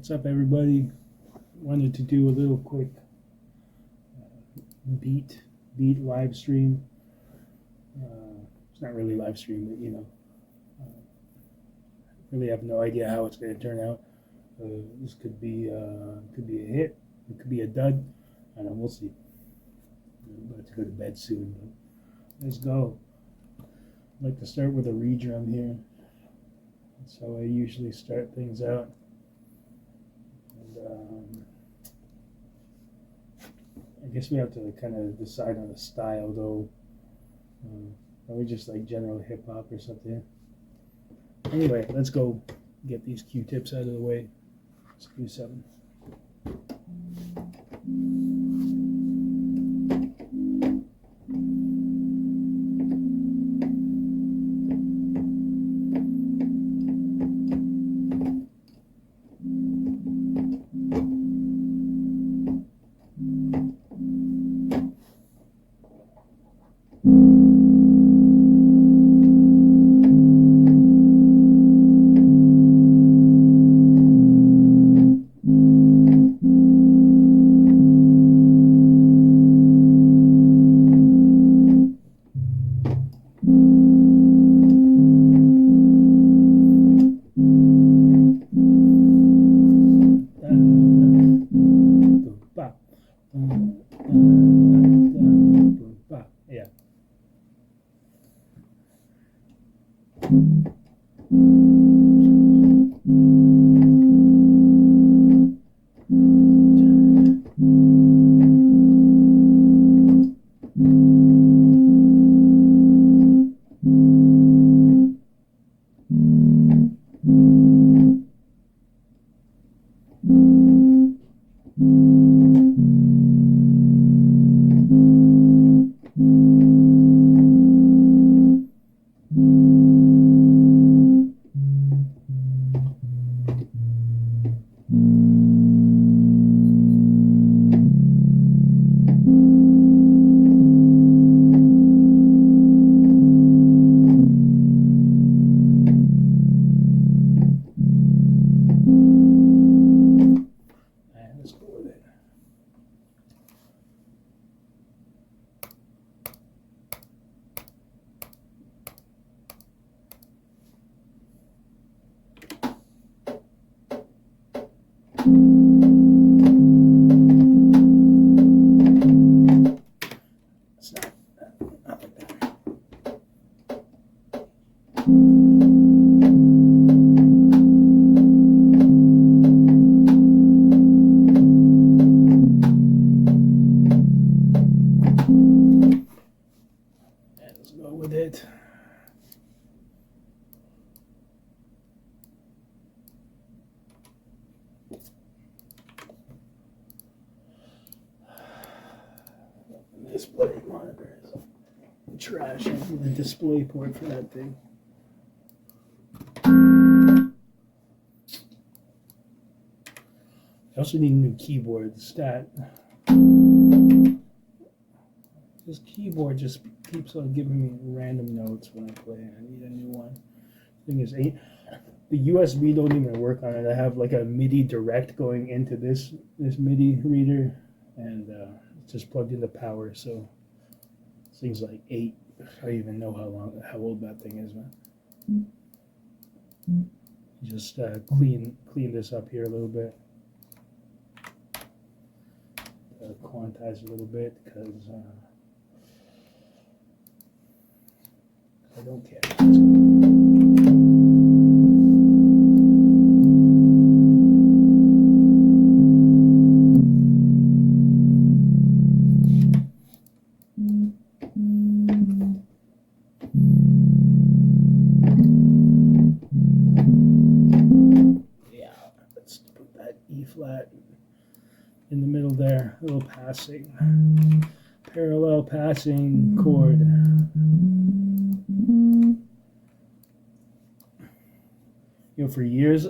What's up, everybody? Wanted to do a little quick beat live stream. It's not really live stream, but really have no idea how it's going to turn out. This could be a hit, it could be a dud. I don't know, we'll see. I'm about to go to bed soon, but let's go. I'd like to start with a re-drum here. That's how I usually start things out. And I guess we have to kind of decide on a style, though. Probably just like general hip hop or something. Anyway, let's go get these Q-tips out of the way. It's Q7. Yeah. Let's go with it. It's not like that. Let's go with it. Display monitor is trash. I need a display port for that thing. I also need a new keyboard. Stat. This keyboard just keeps on giving me random notes when I play. I need a new one. Thing is, the USB don't even work on it. I have like a MIDI direct going into this MIDI reader, and it's just plugged into power. So this thing's like 8. I don't even know how old that thing is, man. Just clean this up here a little bit. Quantize a little bit because I don't care. Yeah, let's put that E flat in the middle there, a little passing, parallel passing chord. You know, for years,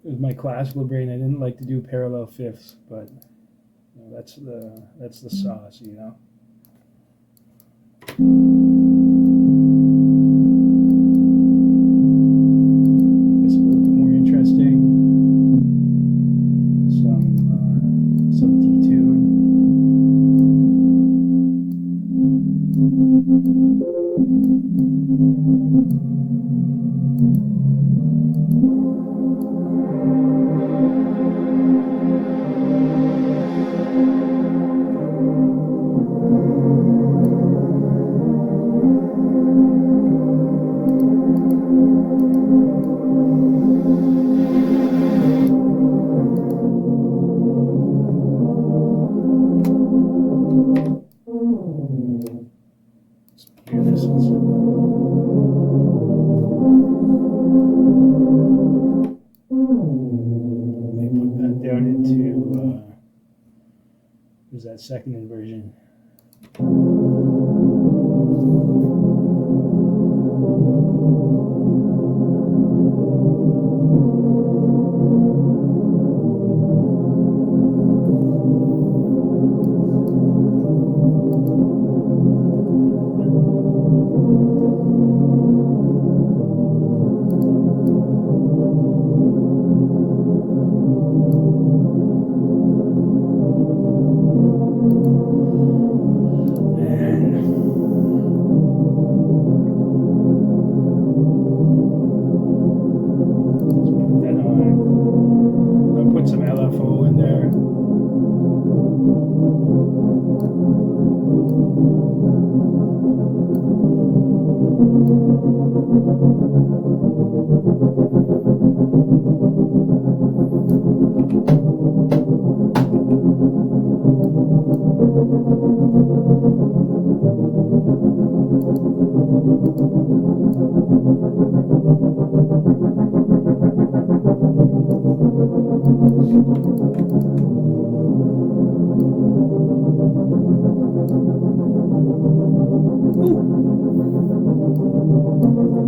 with my classical brain, I didn't like to do parallel fifths, but you know, that's the sauce, you know. It's a little bit more interesting. is that second inversion. Put some LFO in there.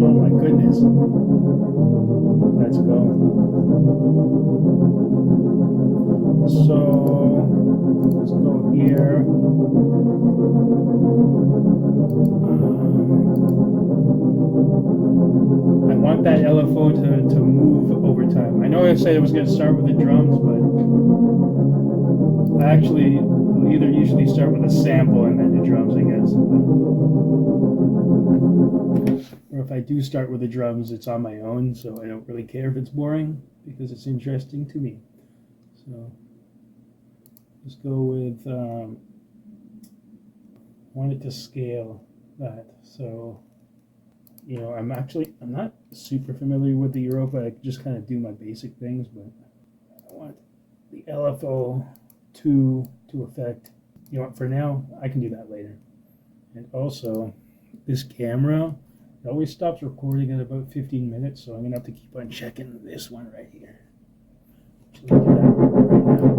Oh my goodness. Let's go. So, let's go here. I want that LFO to move over time. I know I said I was going to start with the drums, but I actually will either usually start with a sample and then the drums, I guess. Or if I do start with the drums, it's on my own, so I don't really care if it's boring, because it's interesting to me. So, let's go with, want it to scale that. So, you know, I'm not super familiar with the Europa. I just kind of do my basic things, but I want the LFO to affect, you know what, for now, I can do that later. And also, this camera, it always stops recording at about 15 minutes, so I'm going to have to keep on checking this one right here. So look at that right now.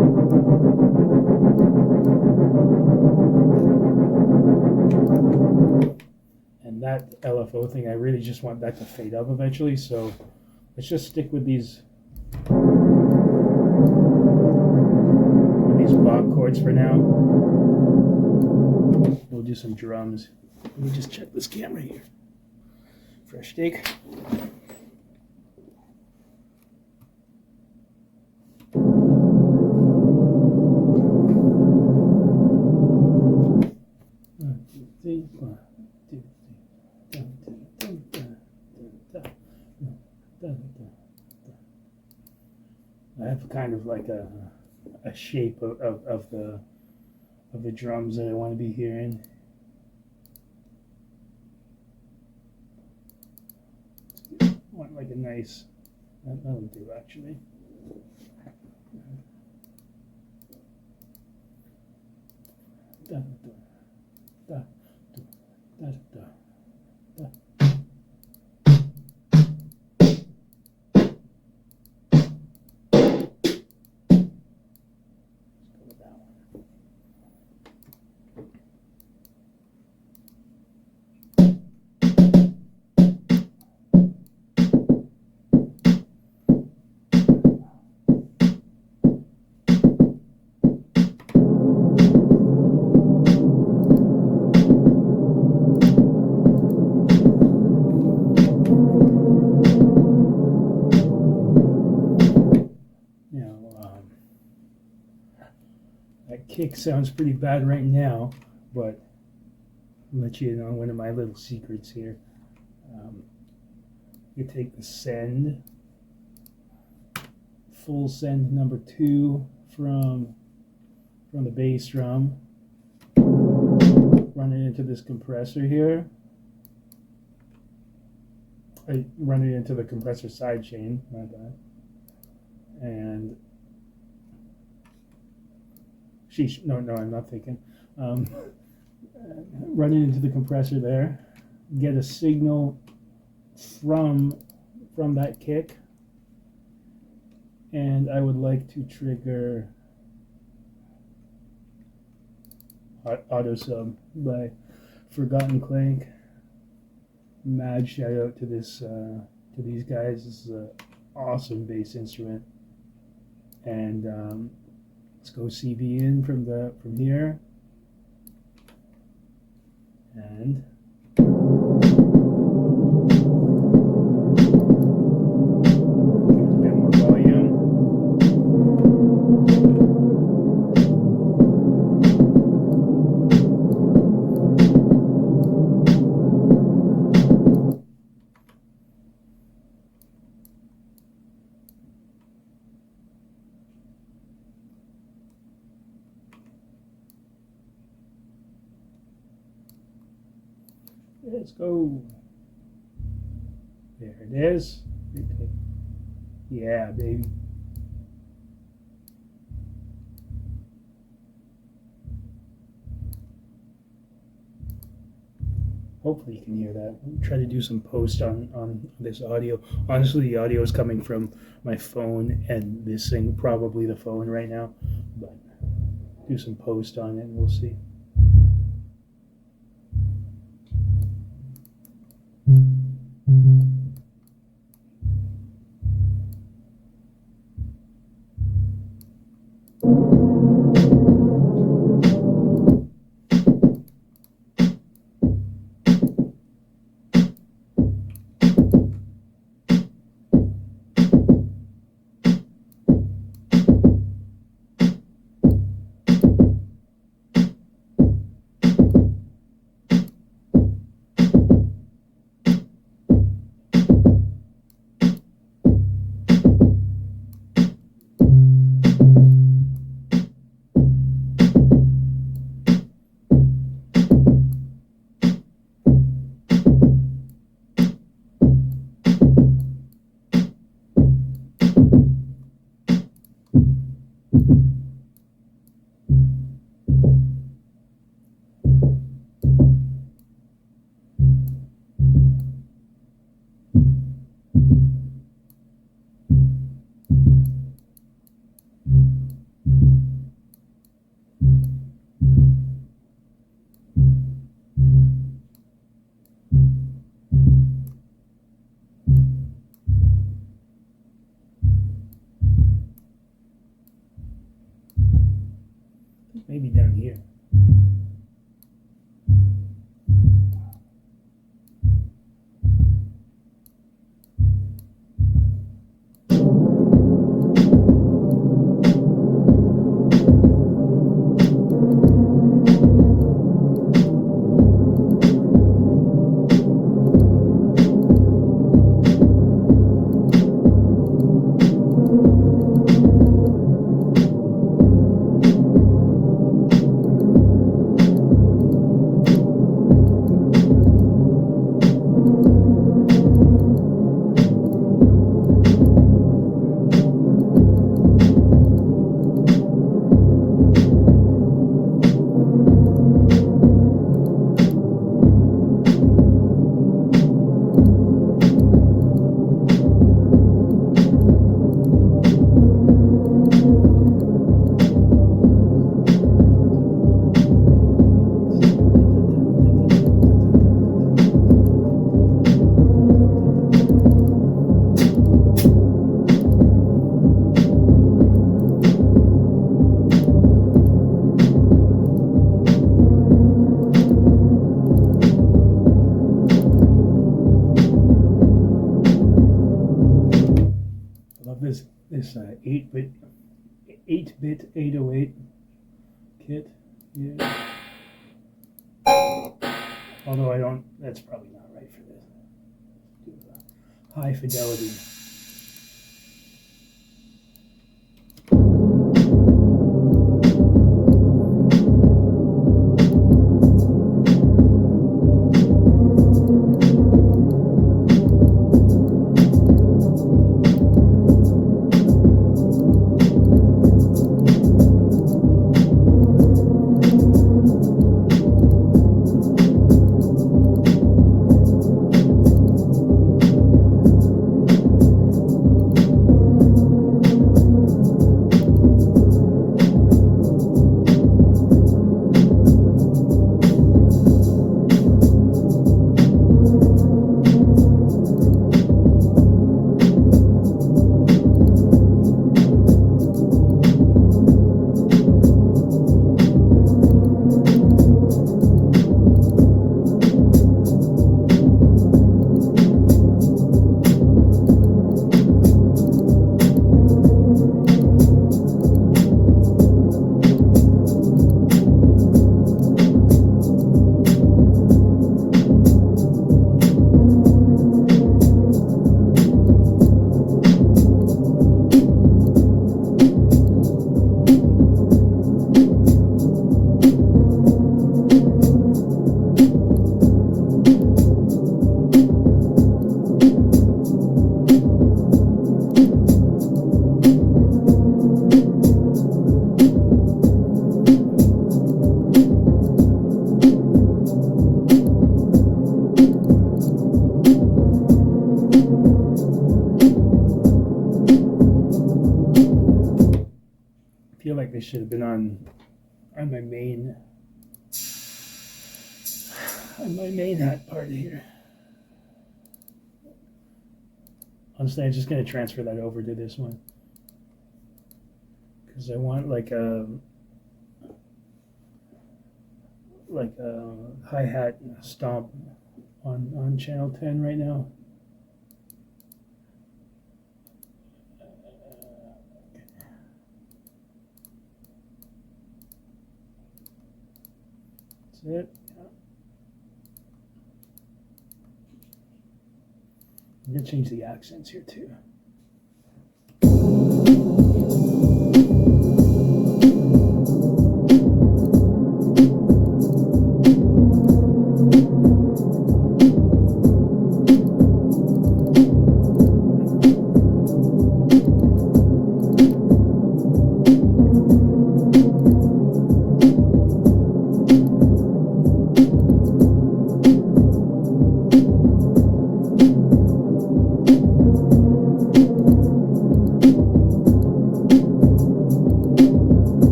And that LFO thing, I really just want that to fade up eventually, so let's just stick with these block chords for now. We'll do some drums. Let me just check this camera here. Fresh take. I have kind of like a shape of the drums that I want to be hearing. I want like a nice, that'll do actually. Da, da, da, da, da, da. That kick sounds pretty bad right now, but I'll let you know one of my little secrets here. You take the send, full send number 2 from the bass drum, run it into this compressor here. I run it into the compressor side chain, not that. And no, I'm not thinking. Run it into the compressor there. Get a signal from that kick, and I would like to trigger Auto Sub by Forgotten Clank. Mad shout out to these guys. This is an awesome bass instrument. And let's go CV in from here. And let's go. There it is. Yeah, baby. Hopefully you can hear that. I'll try to do some post on this audio. Honestly, the audio is coming from my phone and this thing, probably the phone right now. But do some post on it and we'll see. Maybe down here. This 8-bit 808 kit. Yeah. Although I don't, that's probably not right for this. Do high fidelity. feel like they should have been on my main hat part here. Honestly, I'm just gonna transfer that over to this one because I want like a hi-hat stomp on channel 10 right now. That's it. I'm gonna change the accents here too.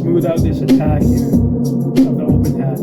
Without this attack here of the open hat.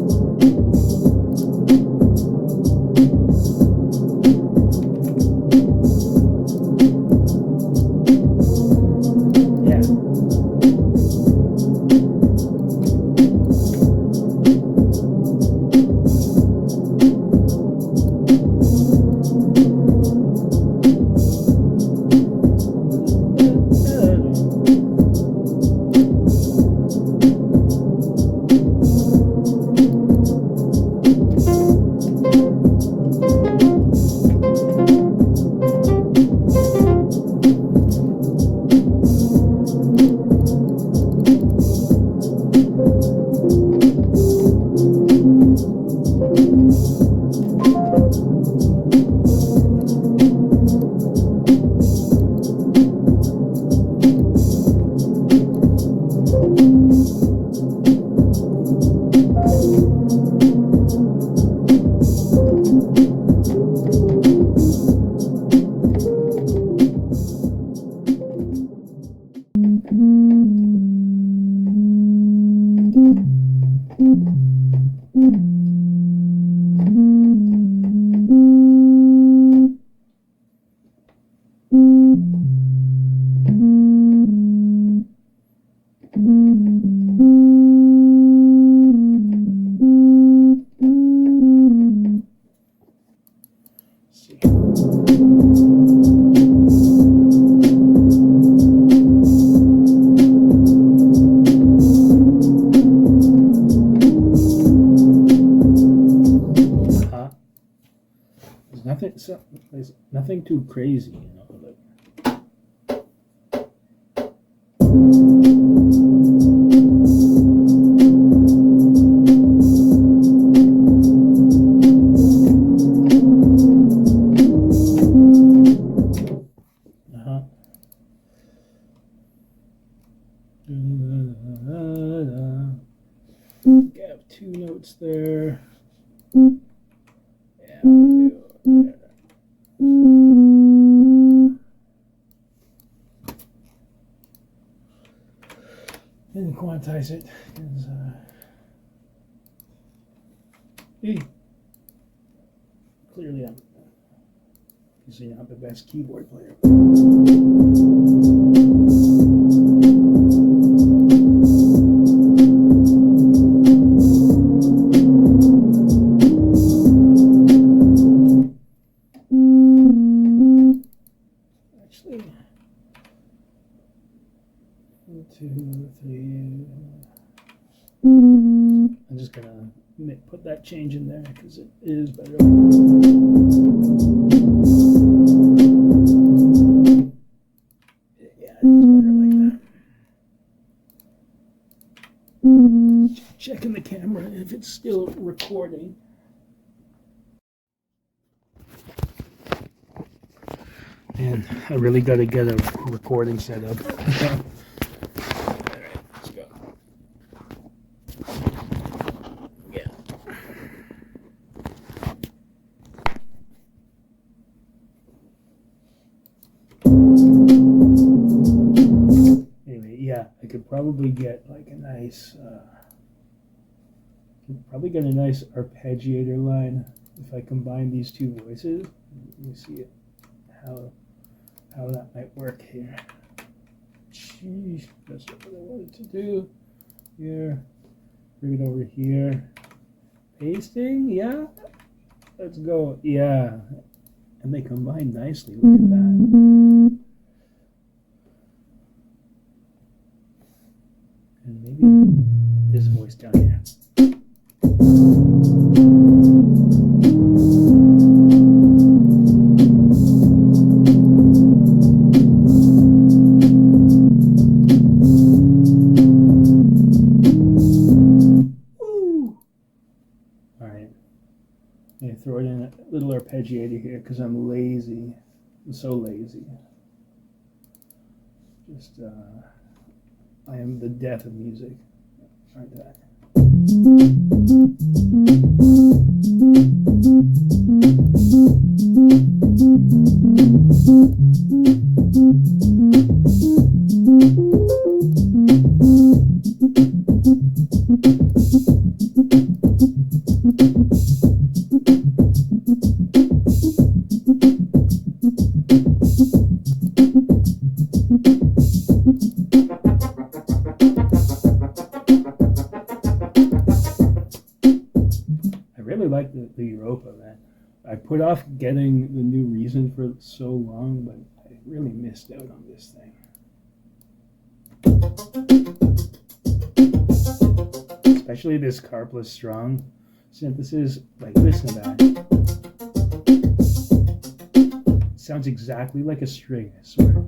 There's nothing too crazy, you know. notes there. Yeah, I do. Yeah. Didn't quantize it because clearly I'm obviously not the best keyboard player. Actually, 1, 2, 3. I'm just gonna put that change in there because it is better. Yeah, it's better like that. Checking the camera if it's still recording. And I really got to get a recording set up. Alright, let's go. Yeah. Anyway, yeah, I could probably get like a nice, arpeggiator line if I combine these two voices. Let me see it, how that might work here. Jeez, that's not what I wanted to do. Here, bring it over here. Pasting, yeah. Let's go. Yeah, and they combine nicely. Look at that. And maybe this voice down here. Throw it in a little arpeggiator here because I'm lazy. I'm so lazy. Just, I am the death of music. Aren't I? Like the Europa, man. I put off getting the new Reason for so long, but I really missed out on this thing. Especially this carpless strong synthesis. Like, listen to that. It sounds exactly like a string, I swear.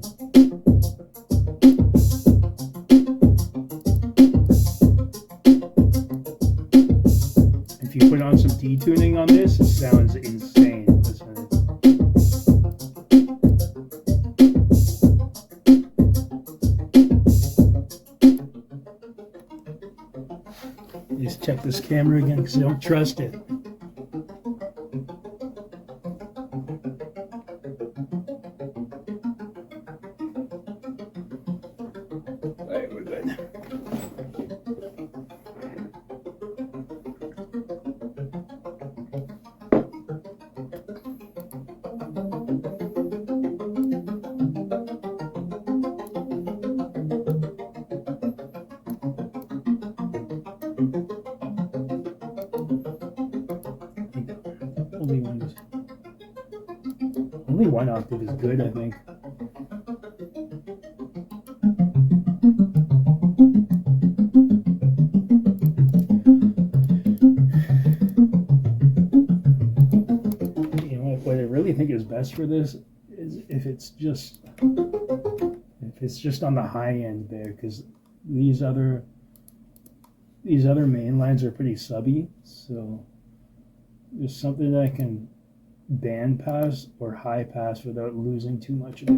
If you put on some detuning on this, it sounds insane. Listen. Just check this camera again because I don't trust it. Alright, we're good. Only one octave is good, I think. You know what I really think is best for this is if it's just on the high end there, because these other main lines are pretty subby, so there's something that I can band pass or high pass without losing too much of it.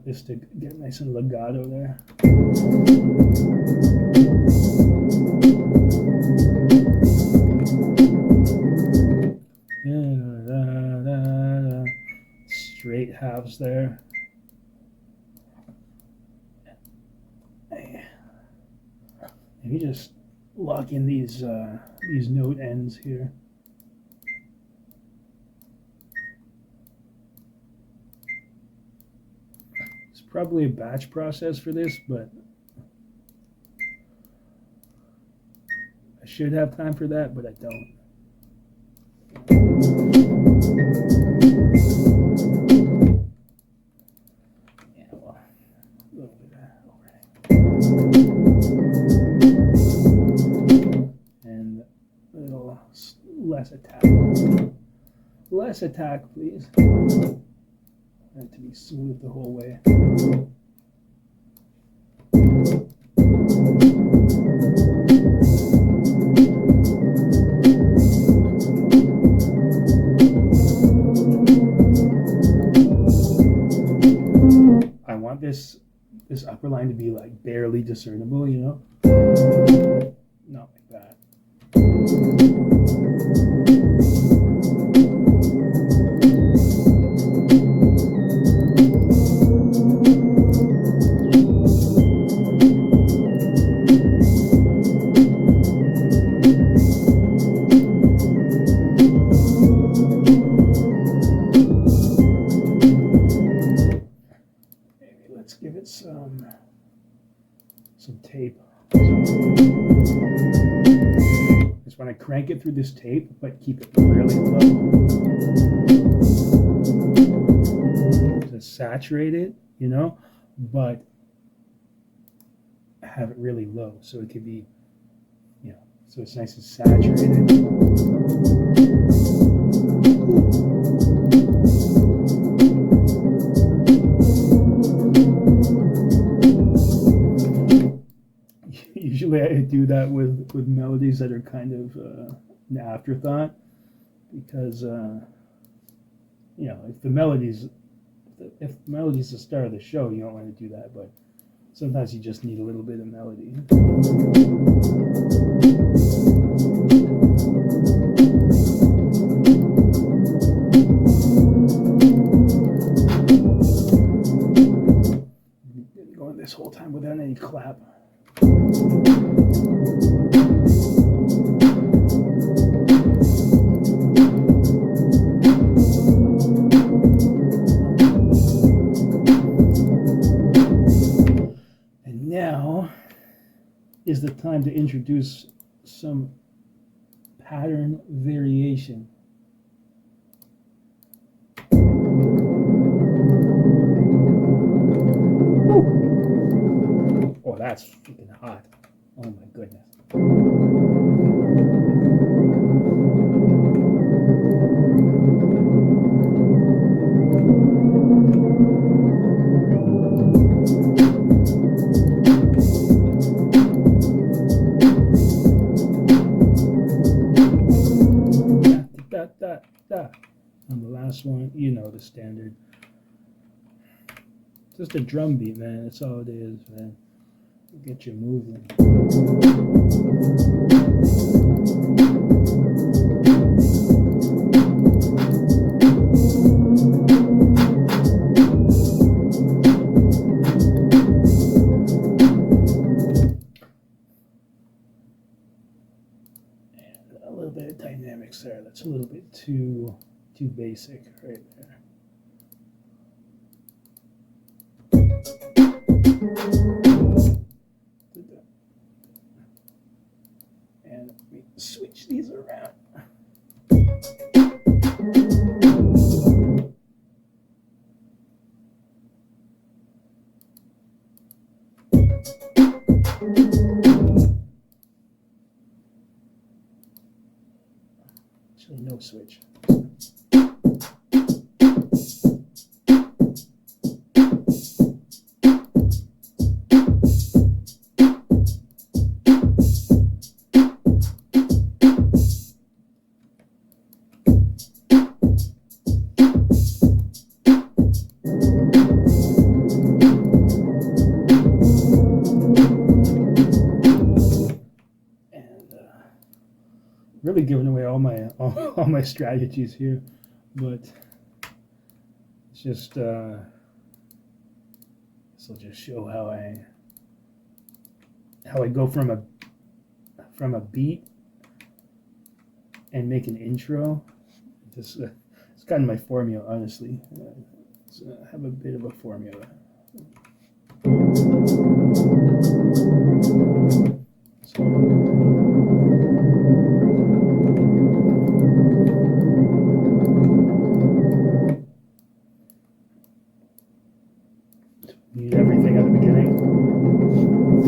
this to get nice and legato there. Straight halves there. Maybe just lock in these note ends here. It's probably a batch process for this, but I should have time for that, but I don't. Yeah, well, a little bit of overhang. And a little less attack. Less attack, please. I want it to be smooth the whole way. I want this upper line to be like barely discernible, you know? Not like that. Give it some tape. Just want to crank it through this tape, but keep it really low. To saturate it, you know, but have it really low so it could be, you know, so it's nice and saturated. Usually I do that with melodies that are kind of an afterthought, because you know, if the melody's the start of the show, you don't want to do that, but sometimes you just need a little bit of melody. Going this whole time without any clap. And now is the time to introduce some pattern variation. Oh, that's freaking hot. Oh my goodness. And the last one, you know, the standard. Just a drum beat, man. That's all it is, man. Get you moving. And a little bit of dynamics there. That's a little bit too basic right there. And let me switch these around. Actually, no switch. probably giving away all my strategies here, but it's just this will just show how I go from a beat and make an intro. It's kind of my formula, honestly. I have a bit of a formula. So, mute everything at the beginning.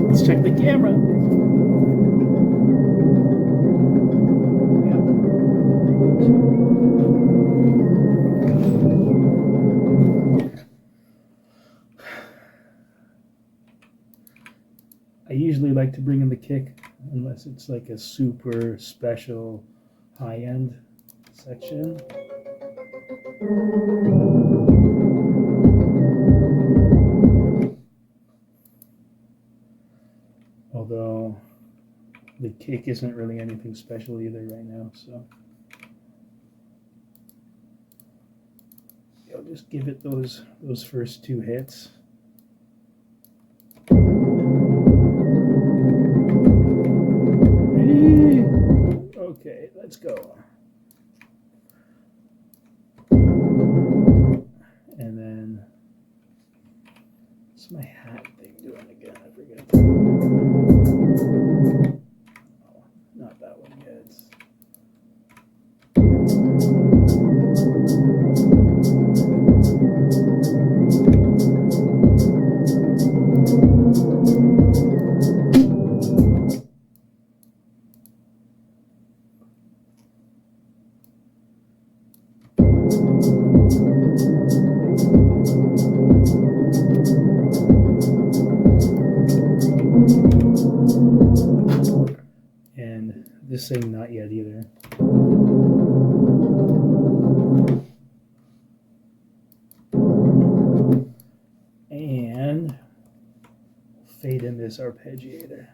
Let's check the camera. I usually like to bring in the kick unless it's like a super special high-end section. Although the kick isn't really anything special either right now, so I'll just give it those first two hits. Okay, let's go. And then, what's my hat thing doing again? I forget. Oh, not that one yet. And this thing, not yet either. And fade in this arpeggiator.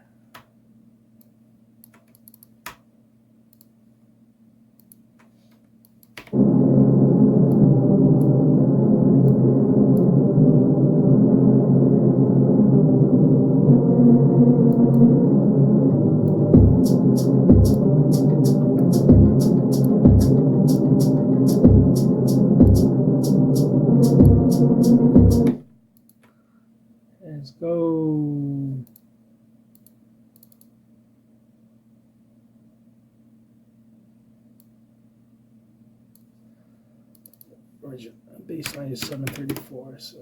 Let's go. Baseline is 734, so.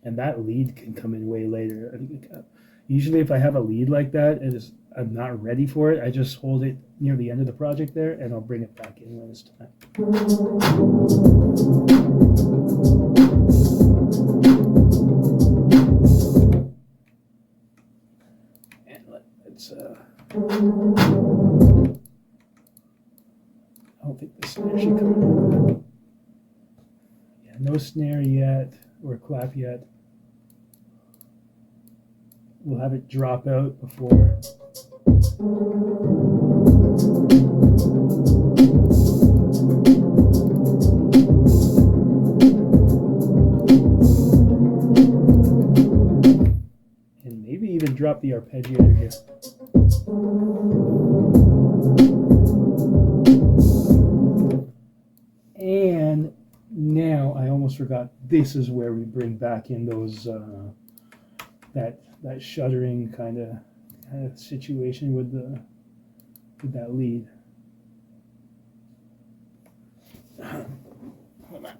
And that lead can come in way later. I think usually if I have a lead like that and I'm not ready for it, I just hold it near the end of the project there and I'll bring it back in when it's time. And let's I don't think the snare should come in. Yeah, no snare yet or clap yet. We'll have it drop out before. And maybe even drop the arpeggiator here. And now I almost forgot. This is where we bring back in those that shuddering kind of situation with that lead. Hold on.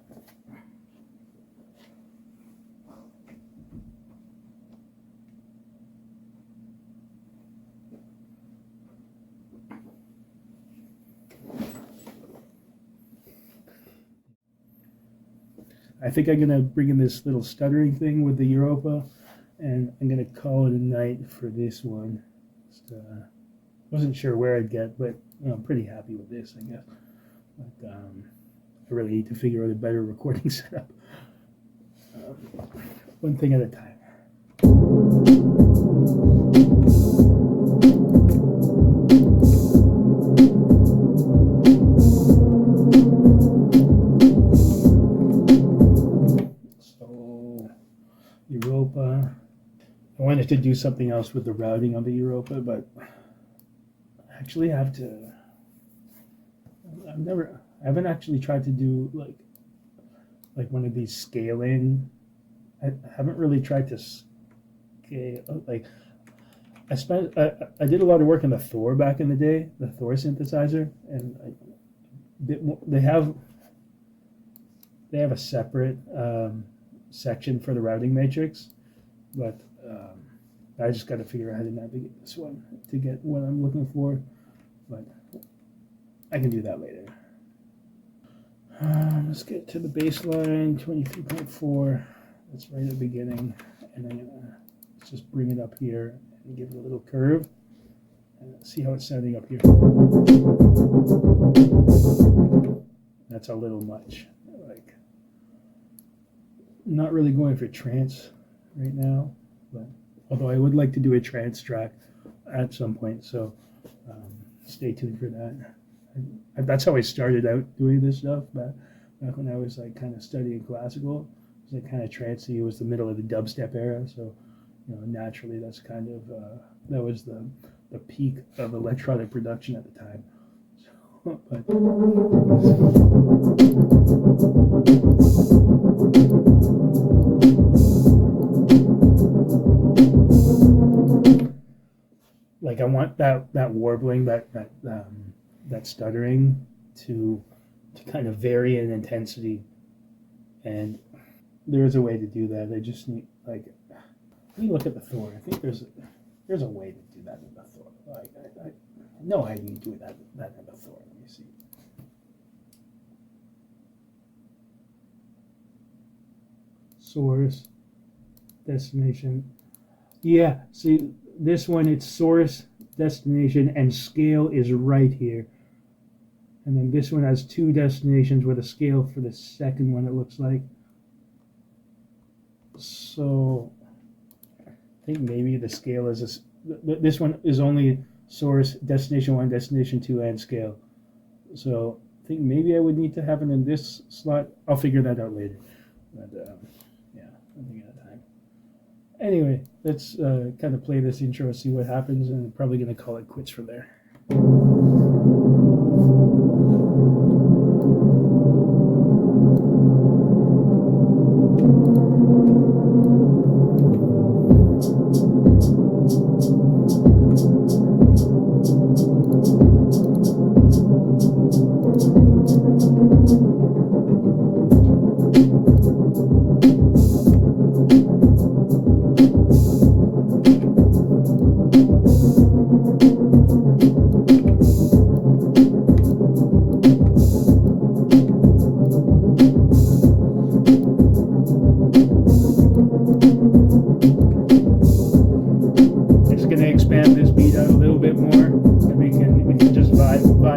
I think I'm gonna bring in this little stuttering thing with the Europa, and I'm gonna call it a night for this one. Just, wasn't sure where I'd get, but I'm pretty happy with this, I guess. But I really need to figure out a better recording setup. One thing at a time. So, Europa. I wanted to do something else with the routing of the Europa, but I actually have to. I haven't actually tried to do like one of these scaling. I haven't really tried to scale. Like I did a lot of work on the Thor back in the day, the Thor synthesizer, and they have a separate section for the routing matrix, but I just got to figure out how to navigate this one to get what I'm looking for, but I can do that later. Let's get to the bass line, 23.4. That's right at the beginning, and I'm gonna just bring it up here and give it a little curve, and see how it's sounding up here. That's a little much. Like, not really going for trance right now, but although I would like to do a trance track at some point, so stay tuned for that. That's how I started out doing this stuff back when I was like kind of studying classical. It was like kind of trancey. It was the middle of the dubstep era, so naturally that's kind of that was the peak of electronic production at the time. So, like I want that warbling, that stuttering to kind of vary in intensity, and there's a way to do that. I just need let me look at the Thor. I think there's a way to do that in the Thor. Like I know how you do that in the Thor. Let me see. Source, destination. Yeah, see this one, it's source, destination, and scale is right here. And then this one has two destinations with a scale for the second one, it looks like. So I think maybe the scale is this one is only source, destination 1, destination 2, and scale. So I think maybe I would need to have it in this slot. I'll figure that out later. But yeah, one thing at a time. Anyway, let's kind of play this intro, see what happens, and I'm probably going to call it quits from there.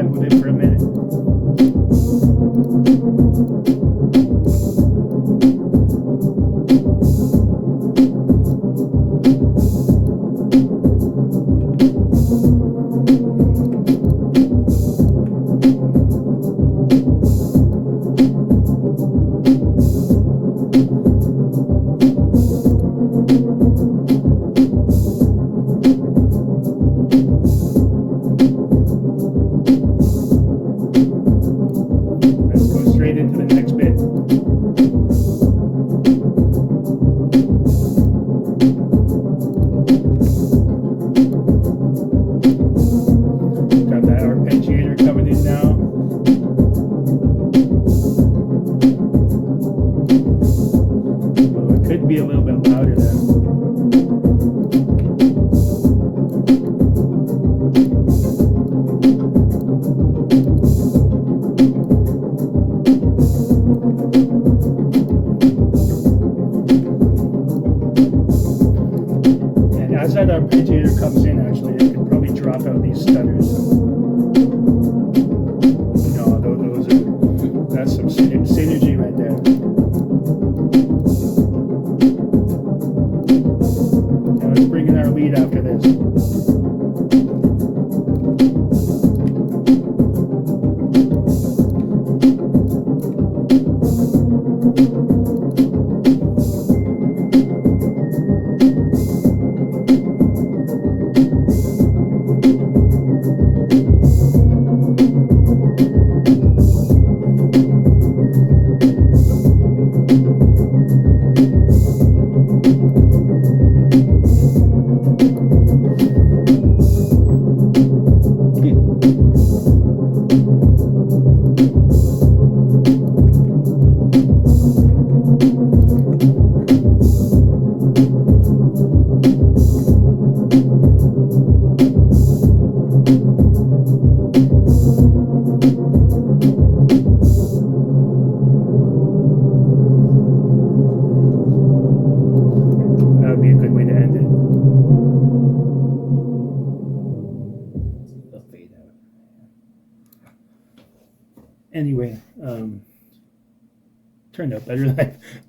With it for a minute. arpeggiator comes in, actually, it could probably drop out these stutters. No, that's some synergy right there. Now let's bring in our lead after this. Anyway, turned out better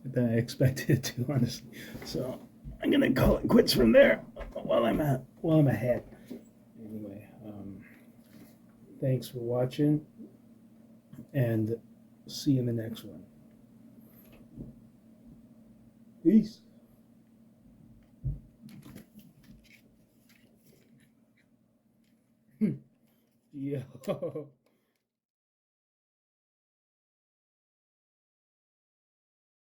than I expected it to, honestly. So I'm gonna call it quits from there while I'm ahead. Anyway, thanks for watching, and see you in the next one. Peace. Yo.